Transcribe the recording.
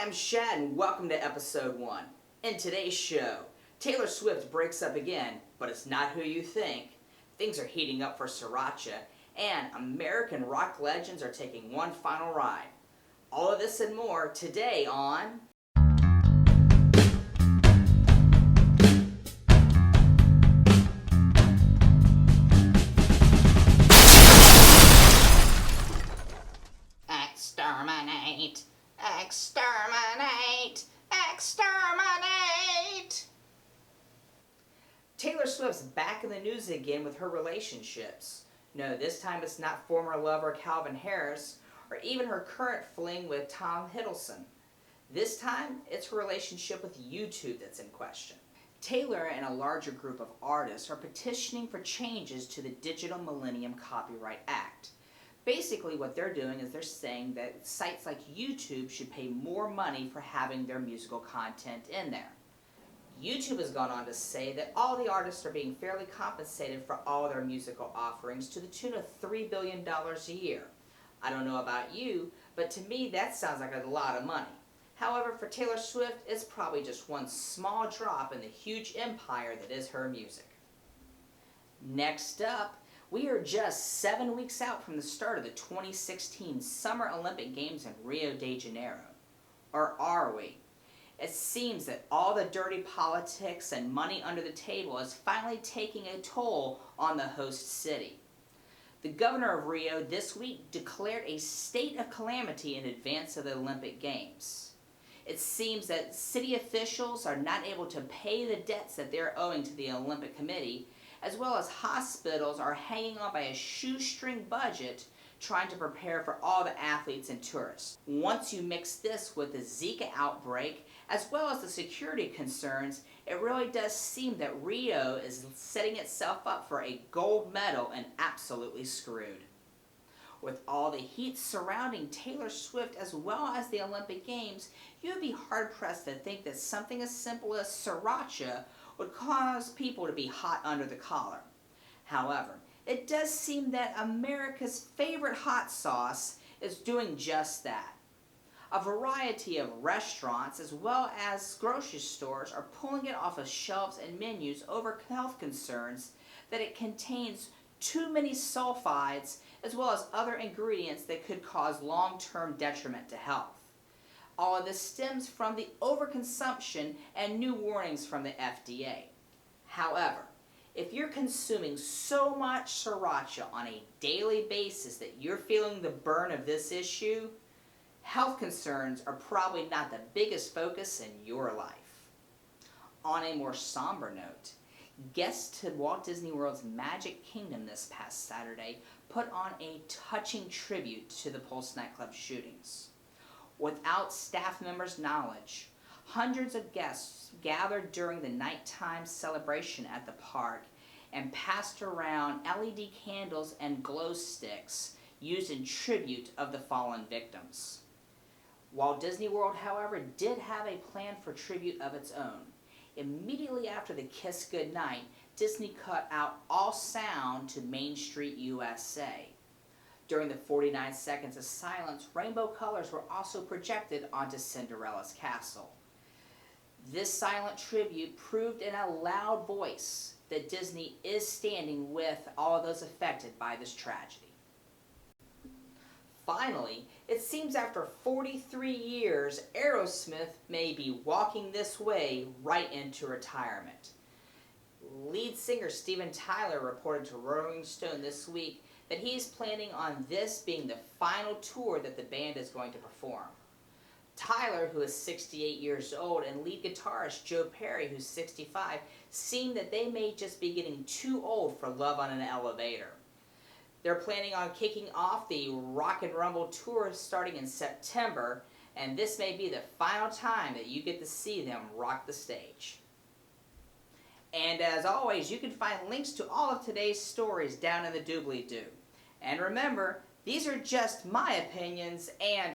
I'm Shad and welcome to episode 1. In today's show, Taylor Swift breaks up again, but it's not who you think. Things are heating up for Sriracha, and American rock legends are taking one final ride. All of this and more today on... Exterminate! Exterminate! Exterminate! Taylor Swift's back in the news again with her relationships. No, this time it's not former lover Calvin Harris or even her current fling with Tom Hiddleston. This time, it's her relationship with YouTube that's in question. Taylor and a larger group of artists are petitioning for changes to the Digital Millennium Copyright Act. Basically what they're doing is they're saying that sites like YouTube should pay more money for having their musical content in there. YouTube has gone on to say that all the artists are being fairly compensated for all their musical offerings to the tune of $3 billion a year. I don't know about you, but to me that sounds like a lot of money. However, for Taylor Swift, it's probably just one small drop in the huge empire that is her music. Next up, we are just 7 weeks out from the start of the 2016 Summer Olympic Games in Rio de Janeiro. Or are we? It seems that all the dirty politics and money under the table is finally taking a toll on the host city. The governor of Rio this week declared a state of calamity in advance of the Olympic Games. It seems that city officials are not able to pay the debts that they're owing to the Olympic Committee, as well as hospitals are hanging on by a shoestring budget trying to prepare for all the athletes and tourists. Once you mix this with the Zika outbreak, as well as the security concerns, it really does seem that Rio is setting itself up for a gold medal and absolutely screwed. With all the heat surrounding Taylor Swift as well as the Olympic Games, you would be hard-pressed to think that something as simple as Sriracha would cause people to be hot under the collar. However, it does seem that America's favorite hot sauce is doing just that. A variety of restaurants as well as grocery stores are pulling it off of shelves and menus over health concerns that it contains too many sulfides as well as other ingredients that could cause long-term detriment to health. All of this stems from the overconsumption and new warnings from the FDA. However, if you're consuming so much Sriracha on a daily basis that you're feeling the burn of this issue, health concerns are probably not the biggest focus in your life. On a more somber note, guests to Walt Disney World's Magic Kingdom this past Saturday put on a touching tribute to the Pulse nightclub shootings. Without staff members' knowledge, hundreds of guests gathered during the nighttime celebration at the park and passed around LED candles and glow sticks used in tribute of the fallen victims. Walt Disney World, however, did have a plan for tribute of its own. Immediately after the Kiss Goodnight, Disney cut out all sound to Main Street, USA. During the 49 seconds of silence, rainbow colors were also projected onto Cinderella's castle. This silent tribute proved in a loud voice that Disney is standing with all of those affected by this tragedy. Finally, it seems after 43 years, Aerosmith may be walking this way right into retirement. Lead singer Steven Tyler reported to Rolling Stone this week that he's planning on this being the final tour that the band is going to perform. Tyler, who is 68 years old, and lead guitarist Joe Perry, who's 65, seem that they may just be getting too old for Love on an Elevator. They're planning on kicking off the Rock and Rumble tour starting in September, and this may be the final time that you get to see them rock the stage. And as always, you can find links to all of today's stories down in the doobly-doo. And remember, these are just my opinions and